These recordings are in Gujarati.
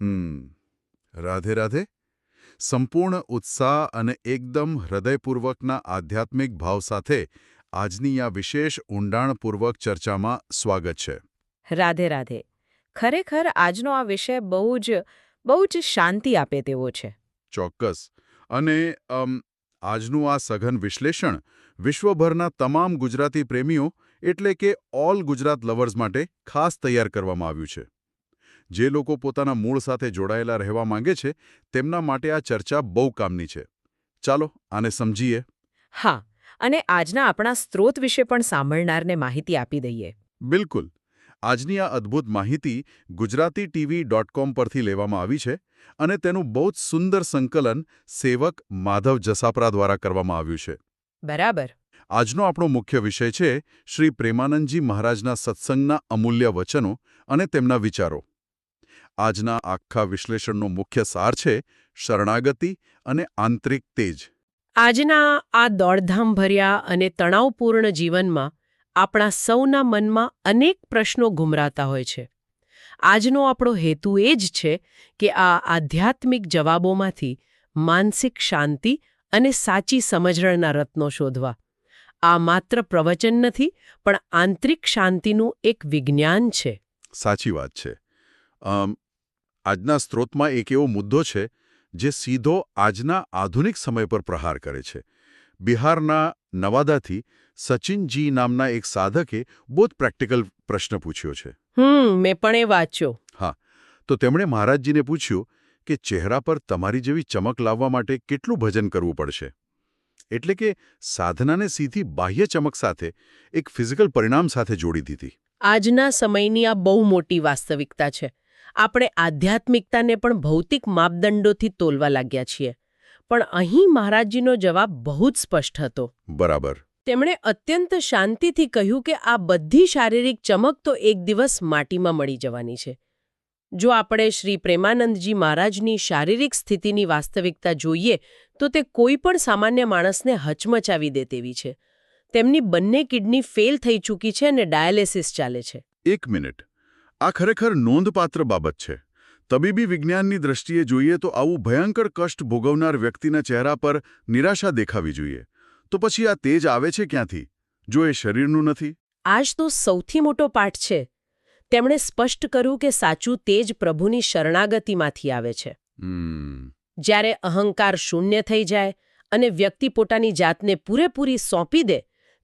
રાધે રાધે. સંપૂર્ણ ઉત્સાહ અને એકદમ હૃદયપૂર્વકના આધ્યાત્મિક ભાવ સાથે આજની આ વિશેષ ઊંડાણપૂર્વક ચર્ચામાં સ્વાગત છે. રાધે રાધે. ખરેખર આજનો આ વિષય બહુ જ શાંતિ આપે તેવો છે. ચોક્કસ. અને આજનું આ સઘન વિશ્લેષણ વિશ્વભરના તમામ ગુજરાતી પ્રેમીઓ એટલે કે ઓલ ગુજરાત લવર્સ માટે ખાસ તૈયાર કરવામાં આવ્યું છે. જે લોકો પોતાના મૂળ સાથે જોડાયેલા રહેવા માંગે છે તેમના માટે આ ચર્ચા બહુ કામની છે. ચાલો આને સમજીએ. હા, અને આજના આપણા સ્ત્રોત વિશે પણ સાંભળનારને માહિતી આપી દઈએ. બિલકુલ. આજની આ અદ્ભુત માહિતી GujaratiTV.com પરથી લેવામાં આવી છે અને તેનું બહુ જ સુંદર સંકલન સેવક માધવ જસાપરા દ્વારા કરવામાં આવ્યું છે. બરાબર. આજનો આપણો મુખ્ય વિષય છે શ્રી પ્રેમાનંદજી મહારાજના સત્સંગના અમૂલ્ય વચનો અને તેમના વિચારો. આજના આખા વિશ્લેષણનો મુખ્ય સાર છે શરણાગતિ અને આંતરિક તેજ. આજના આ દોડધામભર્યા અને તણાવપૂર્ણ જીવનમાં આપણા સૌના મનમાં અનેક પ્રશ્નો ઘુમરાતા હોય છે. આજનો આપણો હેતુ એ જ છે કે આ આધ્યાત્મિક જવાબોમાંથી માનસિક શાંતિ અને સાચી સમજણના રત્નો શોધવા. આ માત્ર પ્રવચન નથી, પણ આંતરિક શાંતિનું એક વિજ્ઞાન છે. સાચી વાત છે. આજના સ્ત્રોતમાં એક એવો મુદ્દો છે જે સીધો આજના આધુનિક સમય પર પ્રહાર કરે છે. બિહારના નવાદાથી સચિનજી નામના એક સાધકે બહુ જ પ્રેક્ટિકલ પ્રશ્ન પૂછ્યો છે. મેં પણ એ વાંચ્યો. હા, તો તેમણે મહારાજજીને પૂછ્યું કે ચહેરા પર તમારી જેવી ચમક લાવવા માટે કેટલું ભજન કરવું પડશે? એટલે કે સાધનાને સીધી બાહ્ય ચમક સાથે એક ફિઝિકલ પરિણામ સાથે જોડી દીધી. આજના સમયની આ બહુ મોટી વાસ્તવિકતા છે. આપણે આધ્યાત્મિકતાને પણ ભૌતિક માપદંડોથી તોલવા લાગ્યા છીએ. પણ અહીં મહારાજજીનો જવાબ બહુ જ સ્પષ્ટ હતો. બરાબર. તેમણે અત્યંત શાંતિથી કહ્યું કે આ બધી શારીરિક ચમક તો એક દિવસ માટીમાં મળી જવાની છે. જો આપણે શ્રી પ્રેમાનંદજી મહારાજની શારીરિક સ્થિતિની વાસ્તવિકતા જોઈએ તો તે કોઈ પણ સામાન્ય માણસને હચમચાવી દે તેવી છે. તેમની બંને કિડની ફેલ થઈ ચૂકી છે અને ડાયાલિસિસ ચાલે છે. એક મિનિટ. આ ખરેખર નોંધપાત્ર બાબત છે. તબીબી વિજ્ઞાનની દ્રષ્ટિએ જોઈએ તો આવું ભયંકર કષ્ટ ભોગવનાર વ્યક્તિના ચહેરા પર નિરાશા દેખાવી જોઈએ. તો પછી આ તેજ આવે છે ક્યાંથી, જો એ શરીરનું નથી? આ જ તો સૌથી મોટો પાઠ છે. તેમણે સ્પષ્ટ કર્યું કે સાચું તેજ પ્રભુની શરણાગતિમાંથી આવે છે. જ્યારે અહંકાર શૂન્ય થઈ જાય અને વ્યક્તિ પોતાની જાતને પૂરેપૂરી સોંપી દે,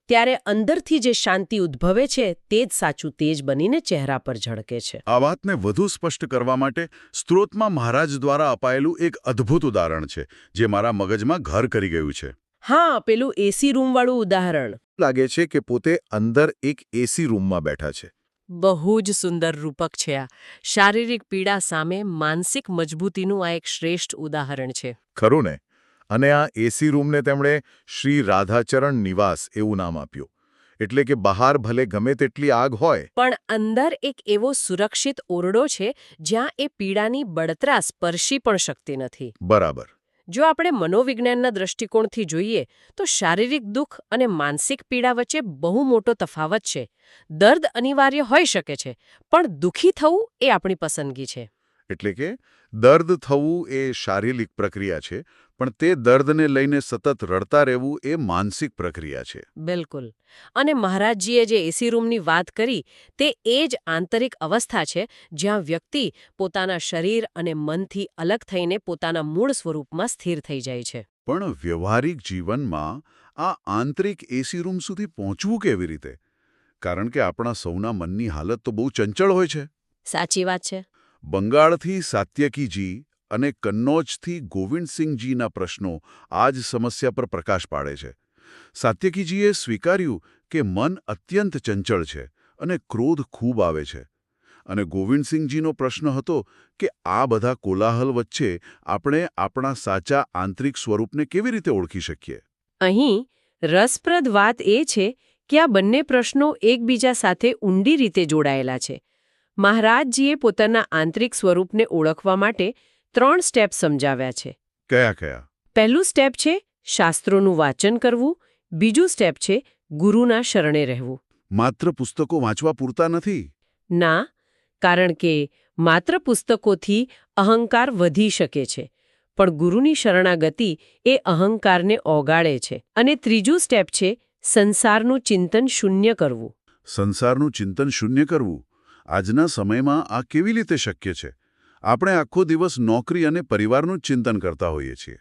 ત્યારે અંદરથી જે શાંતિ ઉદ્ભવે છે તે જ સાચું તેજ બનીને ચહેરા પર ઝળકે છે. આ વાતને વધુ સ્પષ્ટ કરવા માટે સ્ત્રોતમાં મહારાજ દ્વારા અપાયેલું એક અદ્ભુત ઉદાહરણ છે જે મારા મગજમાં ઘર કરી ગયું છે. હા, પેલું એસી રૂમવાળું ઉદાહરણ. લાગે છે કે પોતે અંદર એક એસી રૂમમાં બેઠા છે. બહુ જ સુંદર રૂપક છે આ. શારીરિક પીડા સામે માનસિક મજબૂતીનું આ એક શ્રેષ્ઠ ઉદાહરણ છે. ખરું ને? અને આ એસી રૂમને તેમણે શ્રી રાધાચરણ નિવાસ એવું નામ આપ્યું. એટલે કે બહાર ભલે ગમે તેટલી આગ હોય, પણ અંદર એક એવો સુરક્ષિત ઓરડો છે જ્યાં એ પીડાની બળતરા સ્પર્શી પણ શકતી નથી. બરાબર. જો આપણે મનોવિજ્ઞાનના દૃષ્ટિકોણથી જોઈએ તો શારીરિક દુઃખ અને માનસિક પીડા વચ્ચે બહુ મોટો તફાવત છે. દર્દ અનિવાર્ય હોઈ શકે છે, પણ દુઃખી થવું એ આપણી પસંદગી છે. એટલે કે દર્દ થવું એ શારીરિક પ્રક્રિયા છે, પણ તે દર્દને લઈને સતત રડતા રહેવું એ માનસિક પ્રક્રિયા છે. બિલકુલ. અને મહારાજજીએ જે એસી રૂમની વાત કરી તે એ જ આંતરિક અવસ્થા છે જ્યાં વ્યક્તિ પોતાના શરીર અને મનથી અલગ થઈને પોતાના મૂળ સ્વરૂપમાં સ્થિર થઈ જાય છે. પણ વ્યવહારિક જીવનમાં આ આંતરિક એસી રૂમ સુધી પહોંચવું કેવી રીતે? કારણ કે આપણા સૌના મનની હાલત તો બહુ ચંચળ હોય છે. સાચી વાત છે. બંગાળથી સાત્યકીજી અને કન્નૌજથી ગોવિંદસિંહજીના પ્રશ્નો આ જ સમસ્યા પર પ્રકાશ પાડે છે. સાત્યકીજીએ સ્વીકાર્યું કે મન અત્યંત ચંચળ છે અને ક્રોધ ખૂબ આવે છે. અને ગોવિંદસિંહજીનો પ્રશ્ન હતો કે આ બધા કોલાહલ વચ્ચે આપણે આપણા સાચા આંતરિક સ્વરૂપને કેવી રીતે ઓળખી શકીએ? અહીં રસપ્રદ વાત એ છે કે આ બંને પ્રશ્નો એકબીજા સાથે ઊંડી રીતે જોડાયેલા છે. મહારાજજીએ પોતાના આંતરિક સ્વરૂપને ઓળખવા માટે 3 સ્ટેપ સમજાવ્યા છે. કયા કયા? પહેલું સ્ટેપ છે શાસ્ત્રોનું વાંચન કરવું. બીજું સ્ટેપ છે ગુરુના શરણે રહેવું. માત્ર પુસ્તકો વાંચવા પૂરતા નથી. ના, કારણ કે માત્ર પુસ્તકોથી અહંકાર વધી શકે છે, પણ ગુરુની શરણાગતિ એ અહંકારને ઓગાળે છે. અને ત્રીજું સ્ટેપ છે સંસારનું ચિંતન શૂન્ય કરવું. સંસારનું ચિંતન શૂન્ય કરવું. આજના સમયમાં આ કેવી રીતે શક્ય છે? આપણે આખો દિવસ નોકરી અને પરિવારનું જ ચિંતન કરતા હોઈએ છીએ.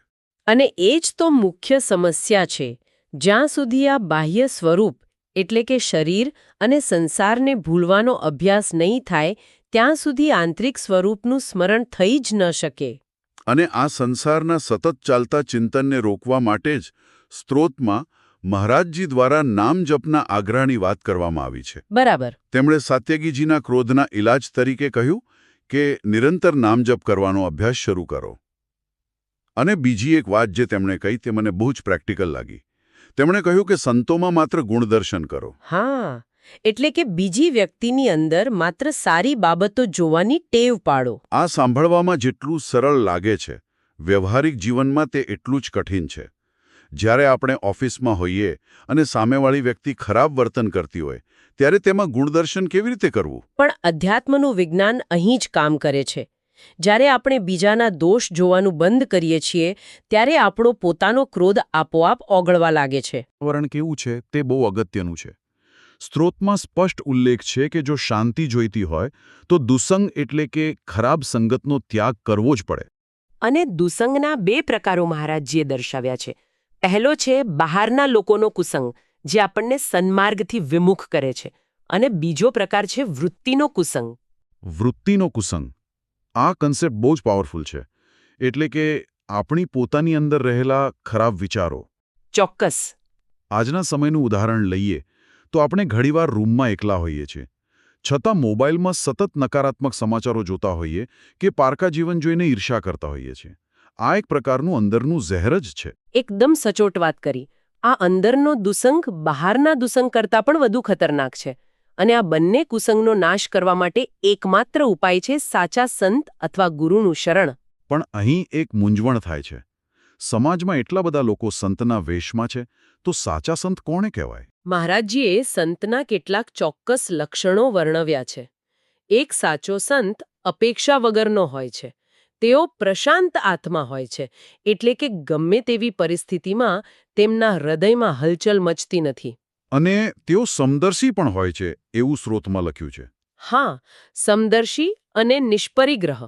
અને એ જ તો મુખ્ય સમસ્યા છે. જ્યાં સુધી આ બાહ્ય સ્વરૂપ એટલે કે શરીર અને સંસારને ભૂલવાનો અભ્યાસ નહીં થાય ત્યાં સુધી આંતરિક સ્વરૂપનું સ્મરણ થઈ જ ન શકે. અને આ સંસારના સતત ચાલતા ચિંતનને રોકવા માટે જ સ્ત્રોતમાં મહારાજજી દ્વારા નામ જપના આગ્રહની વાત કરવામાં આવી છે. બરાબર. તેમણે સાત્યકીજીના ક્રોધના ઇલાજ તરીકે કહ્યું કે નિરંતર નામ જપ કરવાનો અભ્યાસ શરૂ કરો. અને બીજી એક વાત જે તેમણે કહી તે મને બહુ જ પ્રેક્ટિકલ લાગી. તેમણે કહ્યું કે સંતોમાં માત્ર ગુણદર્શન કરો. હા, એટલે કે બીજી વ્યક્તિની અંદર માત્ર સારી બાબતો જોવાની ટેવ પાડો. આ સાંભળવામાં જેટલું સરળ લાગે છે, વ્યવહારિક જીવનમાં તે એટલું જ કઠિન છે. જ્યારે આપણે ઓફિસમાં હોઈએ અને સામેવાળી વ્યક્તિ ખરાબ વર્તન કરતી હોય ત્યારે તેમાં ગુણદર્શન કેવી રીતે કરવું? પણ અધ્યાત્મનું વિજ્ઞાન અહીં જ કામ કરે છે. જ્યારે આપણે બીજાના દોષ જોવાનું બંધ કરીએ છીએ ત્યારે આપણો પોતાનો ક્રોધ આપોઆપ ઓગળવા લાગે છે. વાતાવરણ કેવું છે તે બહુ અગત્યનું છે. સ્ત્રોતમાં સ્પષ્ટ ઉલ્લેખ છે કે જો શાંતિ જોઈતી હોય તો દુસંગ એટલે કે ખરાબ સંગતનો ત્યાગ કરવો જ પડે. અને દુસંગના બે પ્રકારો મહારાજજીએ દર્શાવ્યા છે. પહેલો છે બહારના લોકોનો કુસંગ, જે આપણને સન્માર્ગથી વિમુખ કરે છે, અને બીજો પ્રકાર છે વૃત્તિનો કુસંગ. વૃત્તિનો કુસંગ. આ કન્સેપ્ટ બહુ જ પાવરફુલ છે. એટલે કે આપણી પોતાની અંદર રહેલા ખરાબ વિચારો. ચોક્કસ. આજના સમયનું ઉદાહરણ લઈએ તો આપણે ઘણીવાર રૂમમાં એકલા હોઈએ છીએ. છતાં મોબાઈલમાં સતત નકારાત્મક સમાચારો જોતા હોઈએ કે પારકા જીવન જોઈને ઈર્ષ્યા કરતા હોઈએ છીએ. આ એક પ્રકારનું અંદરનું ઝેર જ છે. એકદમ સચોટ વાત કરી. આ અંદરનો દુસંગ બહારના દુસંગ કરતાં પણ વધુ ખતરનાક છે. અને આ બંને કુસંગનો નાશ કરવા માટે એકમાત્ર ઉપાય છે સાચા સંત અથવા ગુરુનું શરણ. પણ અહીં એક મૂંઝવણ થાય છે. સમાજમાં એટલા બધા લોકો સંતના વેશમાં છે, તો સાચા સંત કોણે કહેવાય? મહારાજજીએ સંતના કેટલાક ચોક્કસ લક્ષણો વર્ણવ્યા છે. એક સાચો સંત અપેક્ષા વગરનો હોય છે. તેઓ પ્રશાંત આત્મા હોય છે, એટલે કે ગમે તેવી પરિસ્થિતિમાં તેમના હૃદયમાં હલચલ મચતી નથી. અને તેઓ સમદર્શી પણ હોય છે એવું સ્ત્રોતમાં લખ્યું છે. હા, સમદર્શી અને નિષ્પરિગ્રહ,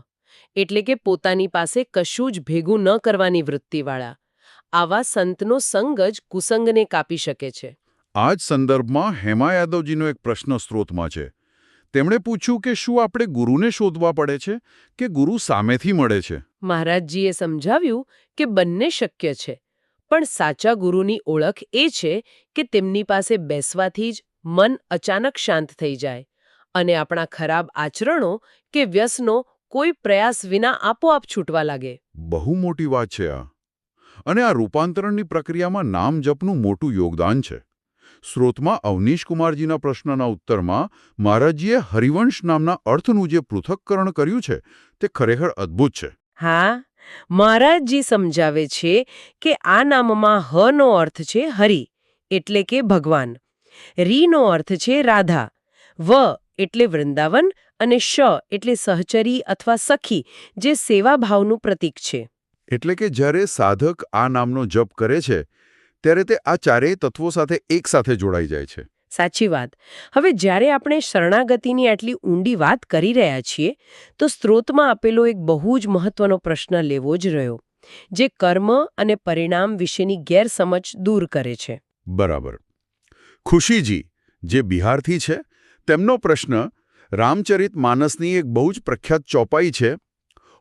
એટલે કે પોતાની પાસે કશું જ ભેગું ન કરવાની વૃત્તિવાળા. આવા સંતનો સંગ જ કુસંગને કાપી શકે છે. આ જ સંદર્ભમાં હેમા યાદવજીનો એક પ્રશ્ન સ્ત્રોતમાં છે. તેમણે પૂછ્યું કે શું આપણે ગુરુને શોધવા પડે છે કે ગુરુ સામેથી મળે છે? મહારાજજીએ સમજાવ્યું કે બંને શક્ય છે, પણ સાચા ગુરુની ઓળખ એ છે કે તેમની પાસે બેસવાથી જ મન અચાનક શાંત થઈ જાય અને આપણા ખરાબ આચરણો કે વ્યસનો કોઈ પ્રયાસ વિના આપોઆપ છૂટવા લાગે. બહુ મોટી વાત છે આ. અને આ રૂપાંતરણની પ્રક્રિયામાં નામ જપનું મોટું યોગદાન છે. સ્ત્રોતમાં અવનીશ કુમારજીના પ્રશ્નના ઉત્તરમાં મહારાજજીએ હરિવંશ નામના અર્થનું જે પૃથક્કરણ કર્યું છે તે ખરેખર અદ્ભુત છે. હા, મહારાજજી સમજાવે છે કે આ નામમાં હ નો અર્થ છે હરિ, એટલે કે ભગવાન. રી નો અર્થ છે રાધા. વ એટલે વૃંદાવન અને શ એટલે સહચરી અથવા સખી, જે સેવાભાવનું પ્રતીક છે. એટલે કે જ્યારે સાધક આ નામનો જપ કરે છે ત્યારે તે આ ચારેય તત્વો સાથે એકસાથે જોડાઈ જાય છે. સાચી વાત. હવે જ્યારે આપણે શરણાગતિની આટલી ઊંડી વાત કરી રહ્યા છીએ તો સ્ત્રોતમાં આપેલો એક બહુ જ મહત્વનો પ્રશ્ન લેવો જ રહ્યો, જે કર્મ અને પરિણામ વિશેની ગેરસમજ દૂર કરે છે. બરાબર. ખુશીજી, જે બિહારથી છે, તેમનો પ્રશ્ન રામચરિત માનસની એક બહુ જ પ્રખ્યાત ચોપાઈ છે,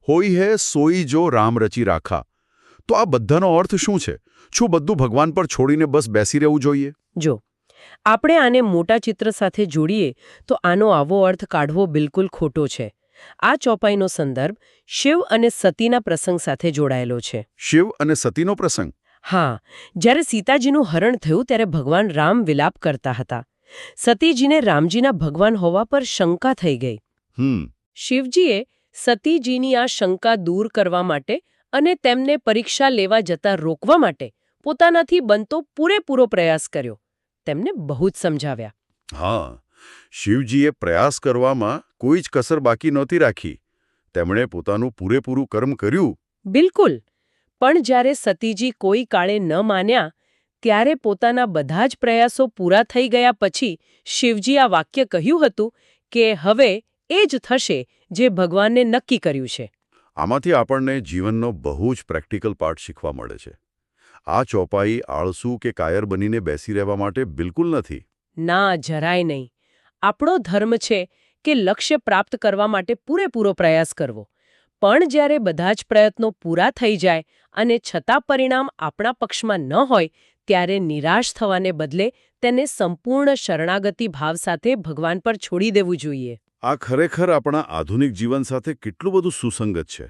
હોઈ હે સોઈ જો રામ રચી રાખા. તો આ બધાનો અર્થ શું છે? શું બધું ભગવાન પર છોડીને બસ બેસી રહેવું જોઈએ? જો આપણે આને મોટા ચિત્ર સાથે જોડીએ તો આનો આવો અર્થ કાઢવો બિલકુલ ખોટો છે. આ ચોપાઈનો સંદર્ભ શિવ અને સતીના પ્રસંગ સાથે જોડાયેલો છે. શિવ અને સતીનો પ્રસંગ? હા, જ્યારે સીતાજીનું હરણ થયું ત્યારે ભગવાન રામ વિલાપ કરતા હતા. સતીજીને રામજીના ભગવાન હોવા પર શંકા થઈ ગઈ. શિવજીએ સતીજીની આ શંકા દૂર કરવા માટે અને તેમને પરીક્ષા લેવા જતા રોકવા માટે પોતાનાથી બનતો પૂરેપૂરો પ્રયાસ કર્યો. તેમને બહુ જ સમજાવ્યા. હા, શિવજીએ પ્રયાસ કરવામાં કોઈ જ કસર બાકી નહોતી રાખી. તેમણે પોતાનું પૂરેપૂરું કર્મ કર્યું. બિલકુલ. પણ જ્યારે સતીજી કોઈ કાળે ન માન્યા ત્યારે પોતાના બધા જ પ્રયાસો પૂરા થઈ ગયા પછી શિવજી આ વાક્ય કહ્યું હતું કે હવે એ જ થશે જે ભગવાને નક્કી કર્યું છે. આમાંથી આપણને જીવનનો બહુ જ પ્રેક્ટિકલ પાર્ટ શીખવા મળે છે. આ ચોપાઈ આળસુ કે કાયર બનીને બેસી રહેવા માટે બિલકુલ નથી. ના, જરાય નહીં. આપણો ધર્મ છે કે લક્ષ્ય પ્રાપ્ત કરવા માટે પૂરેપૂરો પ્રયાસ કરવો. પણ જ્યારે બધા જ પ્રયત્નો પૂરા થઈ જાય અને છતાં પરિણામ આપણા પક્ષમાં ન હોય ત્યારે નિરાશ થવાને બદલે તેને સંપૂર્ણ શરણાગતિ ભાવ સાથે ભગવાન પર છોડી દેવું જોઈએ. આ ખરેખર આપણા આધુનિક જીવન સાથે કેટલું બધું સુસંગત છે.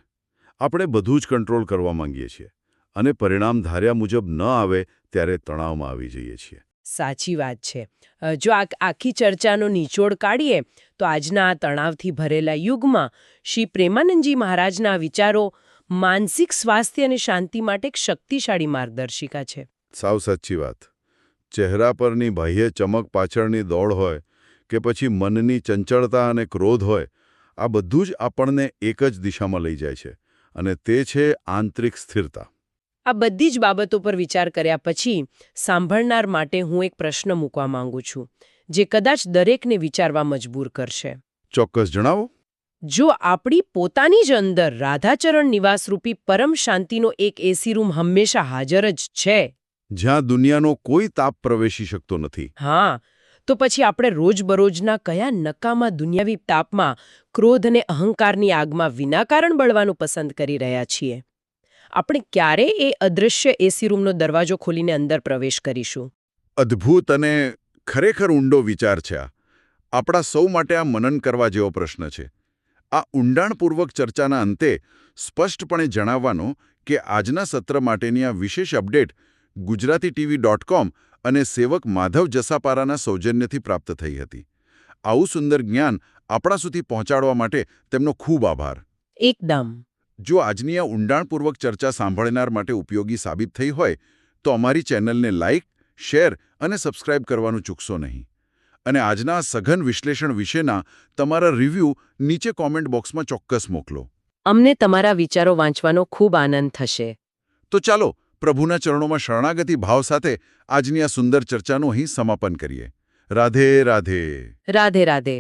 આપણે બધું જ કંટ્રોલ કરવા માંગીએ છીએ અને પરિણામ ધાર્યા મુજબ ન આવે ત્યારે તણાવમાં આવી જઈએ છીએ. સાચી વાત છે. જો આખી ચર્ચાનો નિચોડ કાઢીએ તો આજના આ તણાવથી ભરેલા યુગમાં શ્રી પ્રેમાનંદજી મહારાજના વિચારો માનસિક સ્વાસ્થ્ય અને શાંતિ માટે એક શક્તિશાળી માર્ગદર્શિકા છે. સાવ સાચી વાત. ચહેરા પરની બાહ્ય ચમક પાછળની દોડ હોય કે પછી મનની ચંચળતા અને ક્રોધ હોય, આ બધું જ આપણને એક જ દિશામાં લઈ જાય છે અને તે છે આંતરિક સ્થિરતા. આ બધી જ બાબતો પર વિચાર કર્યા પછી સાંભળનાર માટે હું એક પ્રશ્ન મૂકવા માંગુ છું જે કદાચ દરેકને વિચારવા મજબૂર કરશે. ચોક્કસ જણાવો. જો આપણી પોતાની જ અંદર રાધાચરણ નિવાસરૂપી પરમ શાંતિનો એક એસી રૂમ હંમેશા હાજર જ છે, જ્યાં દુનિયાનો કોઈ તાપ પ્રવેશી શકતો નથી, હા, તો પછી આપણે રોજબરોજના કયા નકામા દુનિયાવી તાપમાં, ક્રોધ અને અહંકારની આગમાં વિનાકારણ બળવાનું પસંદ કરી રહ્યા છીએ? આપણે ક્યારે એ અદૃશ્ય એસી રૂમનો દરવાજો ખોલીને અંદર પ્રવેશ કરીશું? અદ્ભુત અને ખરેખર ઊંડો વિચાર છે આ. આપણા સૌ માટે આ મનન કરવા જેવો પ્રશ્ન છે. આ ઊંડાણપૂર્વક ચર્ચાના અંતે સ્પષ્ટપણે જણાવવાનો કે આજના સત્ર માટેની આ વિશેષ અપડેટ ગુજરાતીTV.com અને સેવક માધવ જસાપારાના સૌજન્યથી પ્રાપ્ત થઈ હતી. આવું સુંદર જ્ઞાન આપણા સુધી પહોંચાડવા માટે તેમનો ખૂબ આભાર. એકદમ. જો આજની આ ઊંડાણપૂર્વક ચર્ચા સાંભળનાર માટે ઉપયોગી સાબિત થઈ હોય તો અમારી ચેનલને લાઇક, શેર અને સબસ્ક્રાઇબ કરવાનું ચૂકશો નહીં. અને આજના આ સઘન વિશ્લેષણ વિશેના તમારા રિવ્યૂ નીચે કોમેન્ટ બોક્સમાં ચોક્કસ મોકલો. અમને તમારા વિચારો વાંચવાનો ખૂબ આનંદ થશે. તો ચાલો પ્રભુના ચરણોમાં શરણાગતિ ભાવ સાથે આજની આ સુંદર ચર્ચાનું અહીં સમાપન કરીએ. રાધે રાધે. રાધે રાધે.